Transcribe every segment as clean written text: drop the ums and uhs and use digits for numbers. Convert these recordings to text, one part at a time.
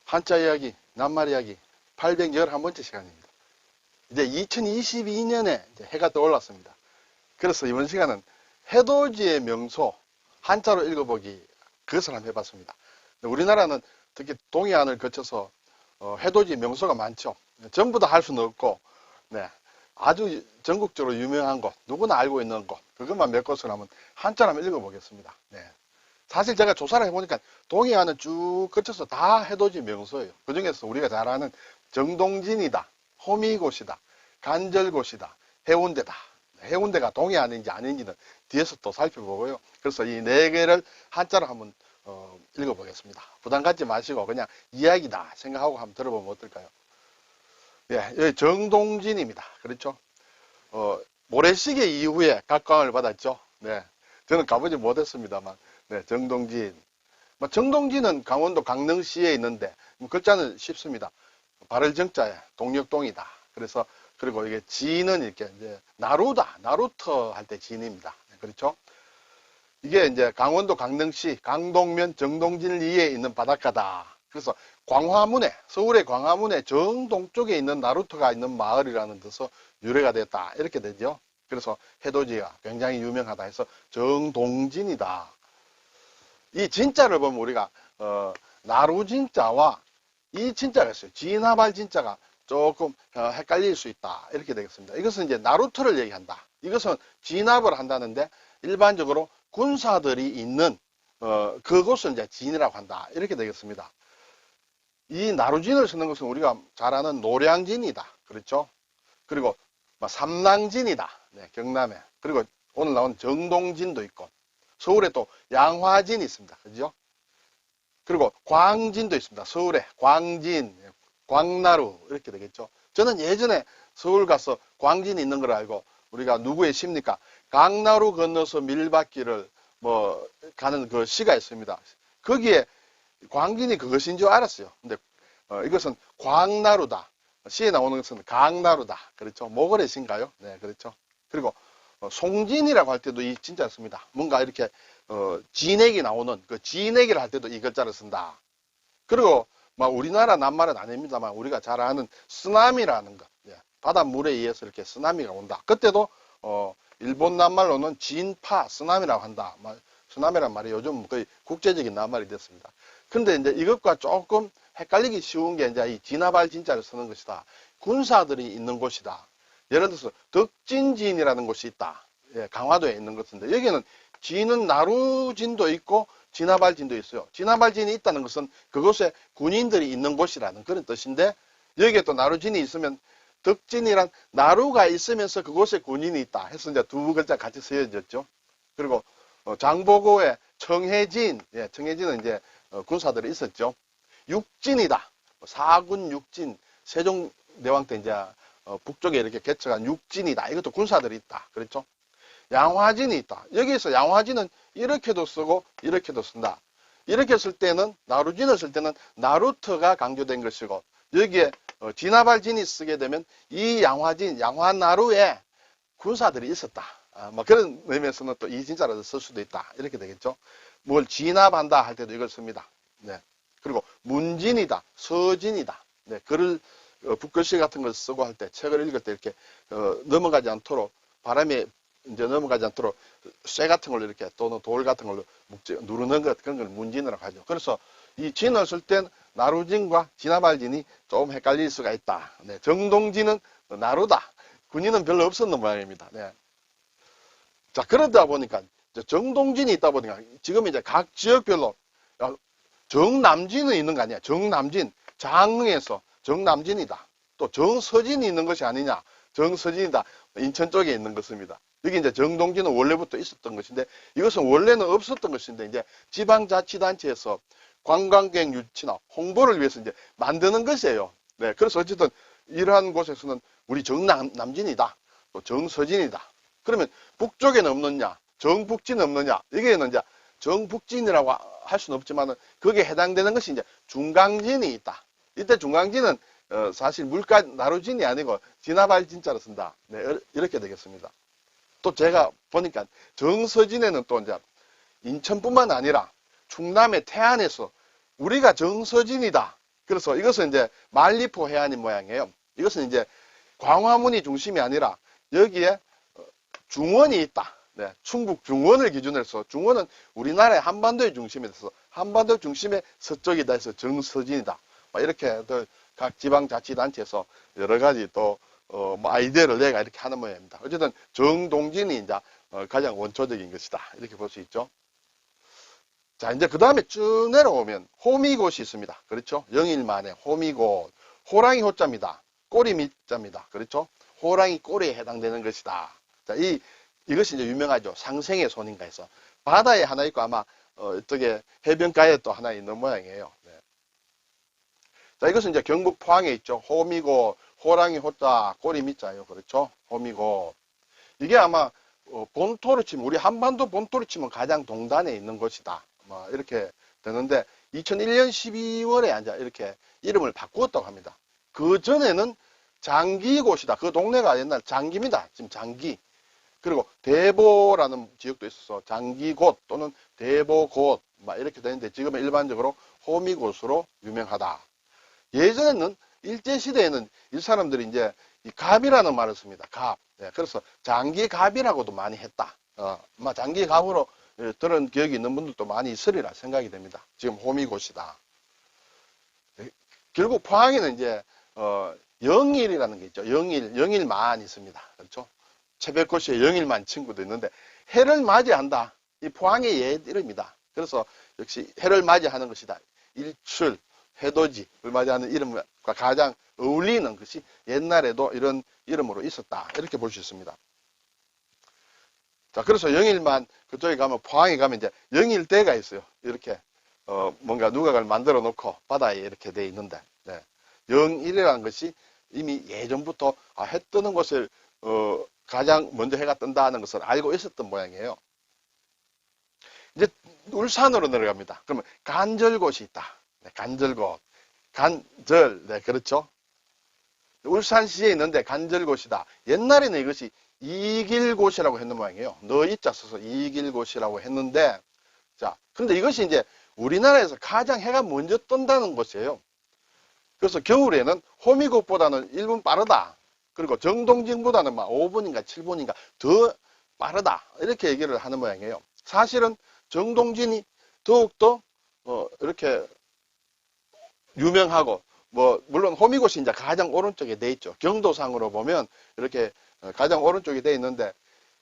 한자 이야기, 낱말 이야기 811번째 시간입니다. 이제 2022년에 해가 떠올랐습니다. 그래서 이번 시간은 해돋이의 명소 한자로 읽어보기 그것을 한번 해봤습니다. 우리나라는 특히 동해안을 거쳐서 해돋이 명소가 많죠. 전부 다 할 수는 없고 아주 전국적으로 유명한 곳, 누구나 알고 있는 곳, 그것만 몇 곳을 한번 한자로 한번 읽어보겠습니다. 사실 제가 조사를 해보니까 동해안은 쭉 거쳐서 다 해돋이 명소예요. 그 중에서 우리가 잘 아는 정동진이다, 호미곶이다, 간절곶이다, 해운대다. 해운대가 동해안인지 아닌지는 뒤에서 또 살펴보고요. 그래서 이 네 개를 한자로 한번 읽어보겠습니다. 부담 갖지 마시고 그냥 이야기다 생각하고 한번 들어보면 어떨까요? 여기 정동진입니다. 그렇죠? 모래시계 이후에 각광을 받았죠. 저는 가보지 못했습니다만, 정동진. 정동진은 강원도 강릉시에 있는데, 글자는 쉽습니다. 발을 정자에 동력동이다. 그래서, 그리고 이게 진은 이렇게 이제 나루다, 나루터 할 때 진입니다. 그렇죠? 이게 이제 강원도 강릉시 강동면 정동진리에 있는 바닷가다. 그래서 광화문에, 서울의 광화문에 정동쪽에 있는 나루터가 있는 마을이라는 뜻에서 유래가 됐다. 이렇게 되죠. 그래서 해돋이가 굉장히 유명하다 해서 정동진이다. 이 진자를 보면 우리가 나루진자와 이 진자가 있어요. 진화발 진자가 조금 헷갈릴 수 있다. 이렇게 되겠습니다. 이것은 이제 나루터를 얘기한다. 이것은 진압을 한다는데 일반적으로 군사들이 있는 그곳을 이제 진이라고 한다. 이렇게 되겠습니다. 이 나루진을 쓰는 것은 우리가 잘 아는 노량진이다. 그렇죠? 그리고 삼랑진이다. 경남에. 그리고 오늘 나온 정동진도 있고 서울에 또 양화진이 있습니다. 그죠? 그리고 광진도 있습니다. 서울에 광진, 광나루 이렇게 되겠죠. 저는 예전에 서울 가서 광진이 있는 걸 알고 우리가 누구의 시입니까? 강나루 건너서 밀밭길을 가는 그 시가 있습니다. 거기에 광진이 그것인 줄 알았어요. 근데 이것은 광나루다. 시에 나오는 것은 강나루다. 그렇죠? 모거래 시인가요? 그렇죠. 그리고 송진이라고 할 때도 이 진짜 씁니다. 뭔가 이렇게 진액이 나오는 그 진액이를 할 때도 이 글자를 쓴다. 그리고 우리나라 낱말은 아닙니다만 우리가 잘 아는 쓰나미라는 것. 바닷물에 의해서 이렇게 쓰나미가 온다. 그때도 일본 낱말로는 진파, 쓰나미라고 한다. 쓰나미란 말이 요즘 거의 국제적인 낱말이 됐습니다. 근데 이제 이것과 조금 헷갈리기 쉬운 게 이제 이 진화발 진자를 쓰는 것이다. 군사들이 있는 곳이다. 예를 들어서 덕진진이라는 곳이 있다. 강화도에 있는 것인데 여기는 진은 나루진도 있고 진화발진도 있어요. 진화발진이 있다는 것은 그곳에 군인들이 있는 곳이라는 그런 뜻인데 여기에 또 나루진이 있으면 덕진이란 나루가 있으면서 그곳에 군인이 있다 해서 이제 두 글자 같이 쓰여졌죠. 그리고 장보고에 청해진, 청해진은 이제 군사들이 있었죠. 육진이다. 사군 육진, 세종대왕 때 이제 북쪽에 이렇게 개척한 육진이다. 이것도 군사들이 있다. 그렇죠? 양화진이 있다. 여기에서 양화진은 이렇게도 쓰고 이렇게도 쓴다. 이렇게 쓸 때는 나루진을 쓸 때는 나루터가 강조된 것이고 여기에 진화발진이 쓰게 되면 이 양화진, 양화나루에 군사들이 있었다. 그런 의미에서는 또 이 진자라도 쓸 수도 있다. 이렇게 되겠죠. 뭘 진압한다 할 때도 이걸 씁니다. 그리고 문진이다, 서진이다. 글을 붓글씨 같은 걸 쓰고 할 때 책을 읽을 때 이렇게 넘어가지 않도록 바람에 이제 넘어가지 않도록 쇠 같은 걸로 이렇게 또는 돌 같은 걸로 누르는 것 그런 걸 문진이라고 하죠. 그래서 이 진을 쓸 땐 나루진과 진화발진이 조금 헷갈릴 수가 있다. 정동진은 나루다. 군인은 별로 없었는 모양입니다. 자, 그러다 보니까 정동진이 있다 보니까 지금 이제 각 지역별로 정남진은 있는 거 아니야. 정남진, 장흥에서 정남진이다. 또 정서진이 있는 것이 아니냐. 정서진이다. 인천 쪽에 있는 것입니다. 여기 이제 정동진은 원래부터 있었던 것인데 이것은 원래는 없었던 것인데 이제 지방자치단체에서 관광객 유치나 홍보를 위해서 이제 만드는 것이에요. 그래서 어쨌든 이러한 곳에서는 우리 정남진이다. 또 정서진이다. 그러면 북쪽에는 없느냐? 정북진은 없느냐? 여기에는 이제 정북진이라고 할 수는 없지만은 거기에 해당되는 것이 이제 중강진이 있다. 이때 중강진은 사실 물가 나루진이 아니고 진화발 진자로 쓴다. 이렇게 되겠습니다. 또 제가 보니까 정서진에는 또 이제 인천뿐만 아니라 충남의 태안에서 우리가 정서진이다. 그래서 이것은 이제 말리포 해안인 모양이에요. 이것은 이제 광화문이 중심이 아니라 여기에 중원이 있다. 네, 충북 중원을 기준으로 해서 중원은 우리나라의 한반도의 중심이 돼서 한반도 중심의 서쪽이다 해서 정서진이다. 이렇게 각 지방자치단체에서 여러 가지 또 뭐 아이디어를 내가 이렇게 하는 모양입니다. 어쨌든 정동진이 이제 가장 원초적인 것이다. 이렇게 볼 수 있죠. 자, 이제 그 다음에 쭉 내려오면 호미곶이 있습니다. 그렇죠? 영일만에 호미곶. 호랑이 호자입니다. 꼬리 밑자입니다. 그렇죠? 호랑이 꼬리에 해당되는 것이다. 자, 이것이 이제 유명하죠. 상생의 손인가 해서. 바다에 하나 있고 아마 이쪽에 해변가에 또 하나 있는 모양이에요. 네. 자, 이것은 이제 경북 포항에 있죠. 호미곶, 호랑이 호자, 꼬리 밑자예요. 그렇죠? 호미곶. 이게 아마 본토로 치면 우리 한반도 본토로 치면 가장 동단에 있는 곳이다. 뭐 이렇게 되는데 2001년 12월에 이제 이렇게 이름을 바꾸었다고 합니다. 그 전에는 장기곶이다. 그 동네가 옛날 장기입니다. 지금 장기. 그리고 대보라는 지역도 있어서 장기곶 또는 대보곶 막 이렇게 되는데 지금은 일반적으로 호미곶으로 유명하다. 예전에는 일제시대에는 이 사람들이 이제 이 갑이라는 말을 씁니다. 갑. 네, 그래서 장기갑이라고도 많이 했다. 장기갑으로 들은 기억이 있는 분들도 많이 있으리라 생각이 됩니다. 지금 호미곶이다. 네, 결국 포항에는 이제 영일이라는 게 있죠. 영일만 있습니다. 그렇죠? 채백고시에 영일만 친구도 있는데 해를 맞이한다. 이 포항의 옛 이름이다. 그래서 역시 해를 맞이하는 것이다. 일출, 해돋이를 맞이하는 이름과 가장 어울리는 것이 옛날에도 이런 이름으로 있었다. 이렇게 볼 수 있습니다. 자, 그래서 영일만 그쪽에 가면 포항에 가면 이제 영일대가 있어요. 이렇게 뭔가 누각을 만들어 놓고 바다에 이렇게 돼 있는데 네. 영일이라는 것이 이미 예전부터 해 뜨는 곳을 가장 먼저 해가 뜬다는 것을 알고 있었던 모양이에요. 이제 울산으로 내려갑니다. 그러면 간절곶이 있다. 네, 간절곶. 간절, 네, 그렇죠. 울산시에 있는데 간절곶이다. 옛날에는 이것이 이길곶이라고 했는 모양이에요. 너이자 써서 이길곶이라고 했는데, 자, 근데 이것이 이제 우리나라에서 가장 해가 먼저 뜬다는 곳이에요. 그래서 겨울에는 호미곶보다는 1분 빠르다. 그리고 정동진보다는 막 5분인가 7분인가 더 빠르다. 이렇게 얘기를 하는 모양이에요. 사실은 정동진이 더욱더 이렇게 유명하고 물론 호미곶이 이제 가장 오른쪽에 돼 있죠. 경도상으로 보면 이렇게 가장 오른쪽에 돼 있는데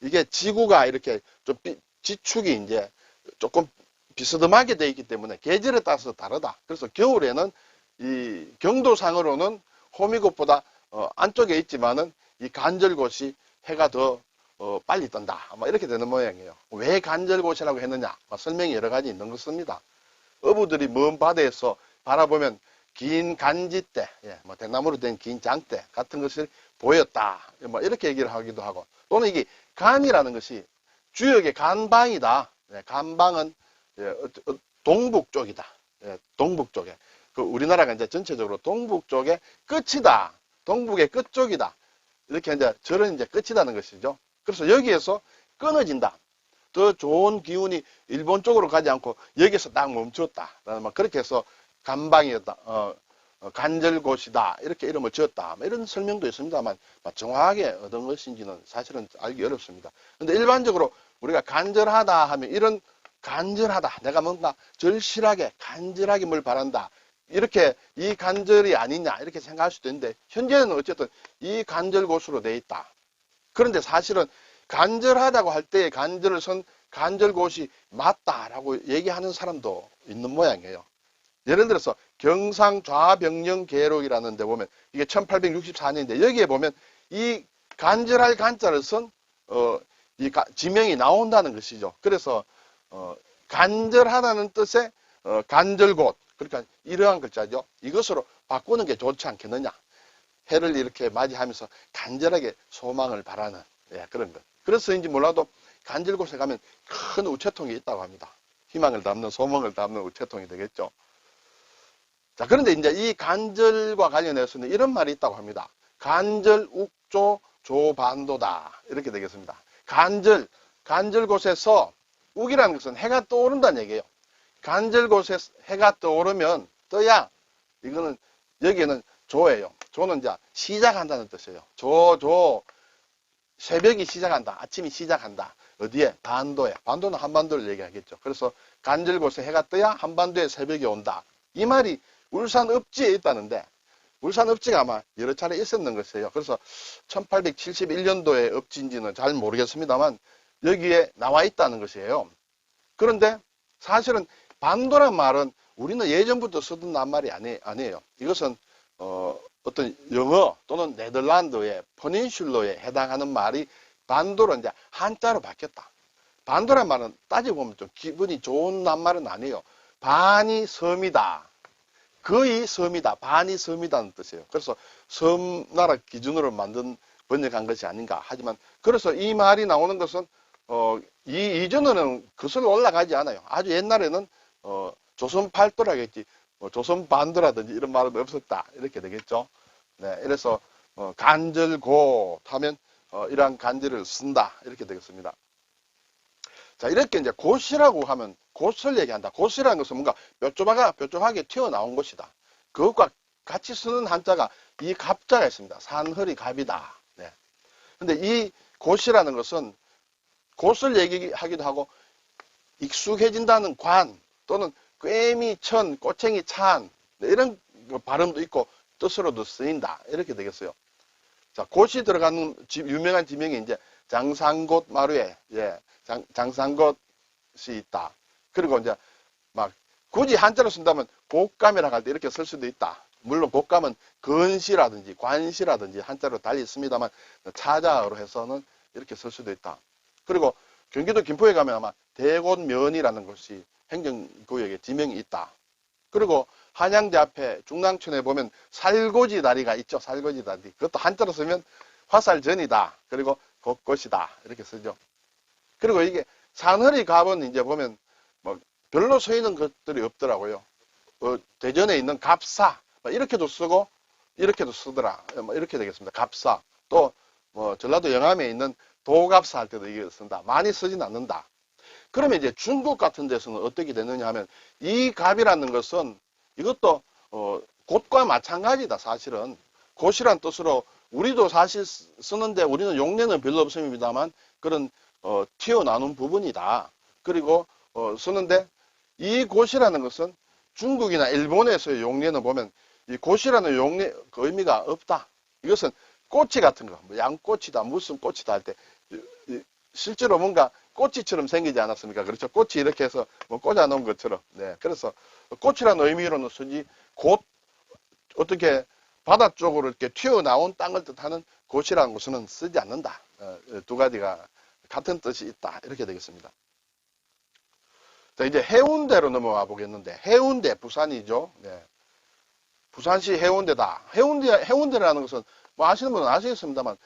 이게 지구가 이렇게 좀 지축이 이제 조금 비스듬하게 돼 있기 때문에 계절에 따라서 다르다. 그래서 겨울에는 이 경도상으로는 호미곶보다 안쪽에 있지만은 이 간절곶이 해가 더 빨리 뜬다. 아마 이렇게 되는 모양이에요. 왜 간절곶이라고 했느냐? 설명이 여러 가지 있는 것입니다. 어부들이 먼 바다에서 바라보면 긴 간지대, 뭐 대나무로 된 긴 장대 같은 것을 보였다. 뭐 이렇게 얘기를 하기도 하고 또는 이게 간이라는 것이 주역의 간방이다. 간방은 동북 쪽이다. 동북 쪽에. 그 우리나라가 이제 전체적으로 동북 쪽의 끝이다. 동북의 끝쪽이다. 이렇게 이제 저런 이제 끝이라는 것이죠. 그래서 여기에서 끊어진다. 더 좋은 기운이 일본 쪽으로 가지 않고 여기서 딱 멈췄다. 그렇게 해서 간방이었다. 간절곶이다. 이렇게 이름을 지었다. 이런 설명도 있습니다만 정확하게 어떤 것인지는 사실은 알기 어렵습니다. 근데 일반적으로 우리가 간절하다 하면 이런 간절하다. 내가 뭔가 절실하게 간절하게 뭘 바란다. 이렇게 이 간절이 아니냐 이렇게 생각할 수도 있는데 현재는 어쨌든 이 간절곶으로 돼 있다. 그런데 사실은 간절하다고 할 때의 간절을 선 간절곶이 맞다라고 얘기하는 사람도 있는 모양이에요. 예를 들어서 경상좌병령계록이라는 데 보면 이게 1864년인데 여기에 보면 이 간절할 간자를 쓴 이 지명이 나온다는 것이죠. 그래서 간절하다는 뜻의 간절곶 그러니까 이러한 글자죠. 이것으로 바꾸는 게 좋지 않겠느냐. 해를 이렇게 맞이하면서 간절하게 소망을 바라는 그런 것. 그래서인지 몰라도 간절곶에 가면 큰 우체통이 있다고 합니다. 희망을 담는 소망을 담는 우체통이 되겠죠. 자, 그런데 이제 이 간절과 관련해서는 이런 말이 있다고 합니다. 간절 욱조 조반도다. 이렇게 되겠습니다. 간절곶에서 욱이라는 것은 해가 떠오른다는 얘기예요. 간절곶에 해가 떠오르면 떠야 이거는 여기에는 조예요. 조는 이제 시작한다는 뜻이에요. 새벽이 시작한다. 아침이 시작한다. 어디에? 반도에. 반도는 한반도를 얘기하겠죠. 그래서 간절곶에 해가 떠야 한반도에 새벽이 온다. 이 말이 울산 읍지에 있다는데 울산 읍지가 아마 여러 차례 있었는 것이에요. 그래서 1871년도에 읍지인지는 잘 모르겠습니다만 여기에 나와 있다는 것이에요. 그런데 사실은 반도란 말은 우리는 예전부터 쓰던 낱말이 아니에요. 이것은 어떤 영어 또는 네덜란드의 퍼닌슐러에 해당하는 말이 반도로 이제 한자로 바뀌었다. 반도란 말은 따지고 보면 좀 기분이 좋은 낱말은 아니에요. 반이 섬이다. 거의 섬이다. 반이 섬이다는 뜻이에요. 그래서 섬나라 기준으로 번역한 것이 아닌가. 하지만 그래서 이 말이 나오는 것은 이전에는 그슬 올라가지 않아요. 아주 옛날에는 조선 팔도라겠지. 조선 반도라든지 이런 말은 없었다. 이렇게 되겠죠. 네, 이래서 간절곶 하면 이러한 간절을 쓴다. 이렇게 되겠습니다. 자, 이렇게 이제 곶이라고 하면 곶을 얘기한다. 곶이라는 것은 뭔가 뾰족하게 튀어나온 것이다. 그것과 같이 쓰는 한자가 이 갑자가 있습니다. 산허리 갑이다. 네. 근데 이 곶이라는 것은 곶을 얘기하기도 하고 익숙해진다는 관 또는 꿰미 천, 꼬챙이 찬 네, 이런 발음도 있고 뜻으로도 쓰인다. 이렇게 되겠어요. 자, 곶이 들어가는 유명한 지명이 이제 장산곶 마루에 장산곶이 있다. 그리고 이제 막 굳이 한자로 쓴다면 곶감이라고 할 때 이렇게 쓸 수도 있다. 물론 곶감은 건시라든지 관시라든지 한자로 달리 있습니다만 차자어로 해서는 이렇게 쓸 수도 있다. 그리고 경기도 김포에 가면 아마 대곶면이라는 것이 행정구역에 지명이 있다. 그리고 한양대 앞에 중랑천에 보면 살고지 다리가 있죠. 살고지 다리. 그것도 한자로 쓰면 화살전이다. 그리고 곶꽃이다. 이렇게 쓰죠. 그리고 이게 산허리 갑은 이제 보면 뭐 별로 서 있는 것들이 없더라고요. 대전에 있는 갑사 이렇게도 쓰고 이렇게도 쓰더라. 이렇게 되겠습니다. 갑사. 또 뭐 전라도 영암에 있는 도갑사 할 때도 이게 쓴다. 많이 쓰진 않는다. 그러면 이제 중국 같은 데서는 어떻게 되느냐 하면 이 갑이라는 것은 이것도 곶과 마찬가지다. 사실은 곶이란 뜻으로 우리도 사실 쓰는데 우리는 용례는 별로 없습니다만 그런 튀어나오는 부분이다. 그리고 쓰는데 이 곶이라는 것은 중국이나 일본에서의 용례는 보면 이 곶이라는 용례 그 의미가 없다. 이것은 꼬치 같은 거, 뭐 양꼬치다, 무슨 꼬치다 할 때 실제로 뭔가 꼬치처럼 생기지 않았습니까? 그렇죠? 꼬치 이렇게 해서 뭐 꽂아 놓은 것처럼. 네. 그래서 꼬치라는 의미로는 쓰지 곶 어떻게 바다 쪽으로 이렇게 튀어나온 땅을 뜻하는 곶이라는 것은 쓰지 않는다. 두 가지가 같은 뜻이 있다. 이렇게 되겠습니다. 자, 이제 해운대로 넘어가 보겠는데, 해운대, 부산이죠. 네. 부산시 해운대다. 해운대라는 것은, 뭐 아시는 분은 아시겠습니다만,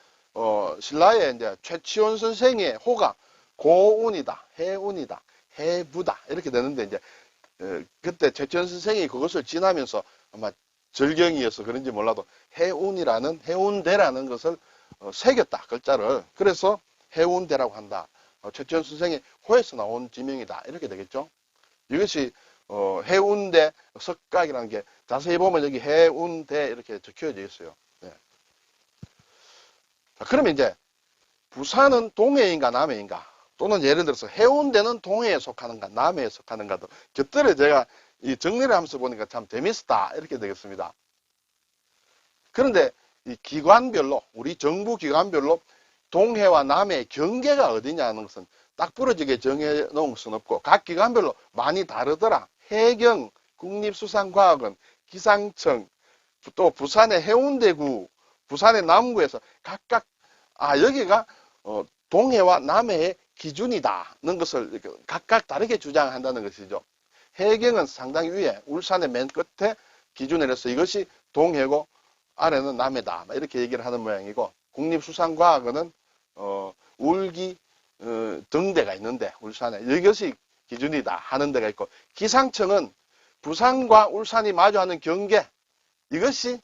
신라의 이제 최치원 선생의 호가 고운이다, 해운이다, 해부다. 이렇게 되는데, 이제, 그때 최치원 선생이 그것을 지나면서 아마 절경이어서 그런지 몰라도 해운이라는, 해운대라는 것을 새겼다, 글자를. 그래서 해운대라고 한다. 최치원 선생의 호에서 나온 지명이다. 이렇게 되겠죠. 이것이 해운대 석각이라는 게 자세히 보면 여기 해운대 이렇게 적혀져 있어요. 네. 자, 그러면 이제 부산은 동해인가 남해인가 또는 예를 들어서 해운대는 동해에 속하는가 남해에 속하는가도 곁들여 제가 이 정리를 하면서 보니까 참 재밌었다 이렇게 되겠습니다. 그런데 이 기관별로 우리 정부 기관별로 동해와 남해의 경계가 어디냐는 것은 딱 부러지게 정해놓은 것은 없고 각 기관별로 많이 다르더라. 해경, 국립수산과학원, 기상청, 또 부산의 해운대구, 부산의 남구에서 각각 여기가 동해와 남해의 기준이다는 것을 각각 다르게 주장한다는 것이죠. 해경은 상당히 위에 울산의 맨 끝에 기준을 해서 이것이 동해고 아래는 남해다 이렇게 얘기를 하는 모양이고 국립수산과학원은 울기 등대가 있는데 울산에 이것이 기준이다 하는 데가 있고 기상청은 부산과 울산이 마주하는 경계 이것이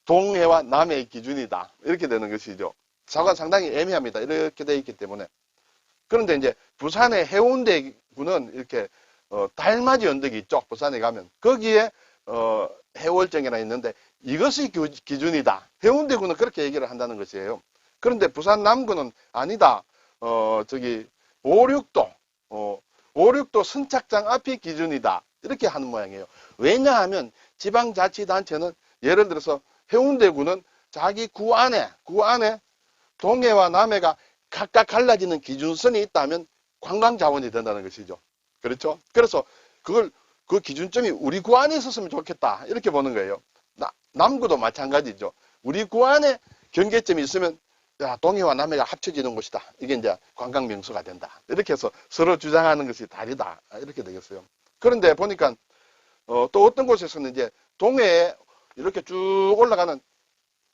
동해와 남해의 기준이다 이렇게 되는 것이죠. 사고가 상당히 애매합니다. 이렇게 되어 있기 때문에 그런데 이제 부산의 해운대구는 이렇게 달맞이 언덕이 있죠. 부산에 가면 거기에 해월정이라 있는데 이것이 기준이다. 해운대구는 그렇게 얘기를 한다는 것이에요. 그런데 부산 남구는 아니다. 저기 5, 6도 5, 6도 선착장 앞이 기준이다. 이렇게 하는 모양이에요. 왜냐하면 지방자치단체는 예를 들어서 해운대구는 자기 구 안에 동해와 남해가 각각 갈라지는 기준선이 있다면 관광자원이 된다는 것이죠. 그렇죠? 그래서 그 기준점이 우리 구 안에 있었으면 좋겠다. 이렇게 보는 거예요. 남구도 마찬가지죠. 우리 구 안에 경계점이 있으면 야, 동해와 남해가 합쳐지는 곳이다. 이게 이제 관광 명소가 된다. 이렇게 해서 서로 주장하는 것이 다르다. 이렇게 되겠어요. 그런데 보니까 또 어떤 곳에서는 이제 동해에 이렇게 쭉 올라가는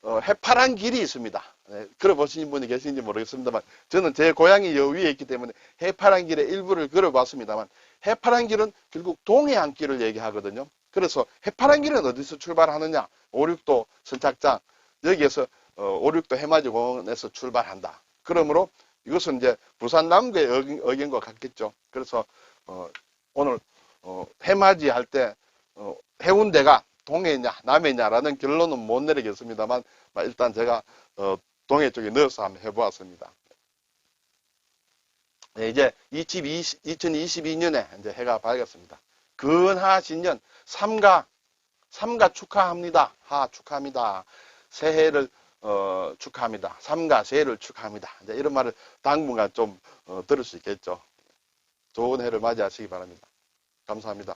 해파란 길이 있습니다. 네, 걸어보신 분이 계신지 모르겠습니다만 저는 제 고향이 여위에 있기 때문에 해파란 길의 일부를 걸어봤습니다만 해파란 길은 결국 동해안길을 얘기하거든요. 그래서 해파란 길은 어디서 출발하느냐? 5, 6도 선착장 여기에서 5, 6도 해맞이공원에서 출발한다. 그러므로 이것은 이제 부산 남구의 의견과 같겠죠. 그래서 오늘 해맞이 할 때 해운대가 동해냐 남해냐라는 결론은 못 내리겠습니다만 일단 제가 동해 쪽에 넣어서 한번 해보았습니다. 네, 이제 2022년에 이제 해가 밝았습니다. 근하신년 삼가 축하합니다. 축하합니다. 새해를 축하합니다. 삼가 새해를 축하합니다. 이제 이런 말을 당분간 좀 들을 수 있겠죠. 좋은 해를 맞이하시기 바랍니다. 감사합니다.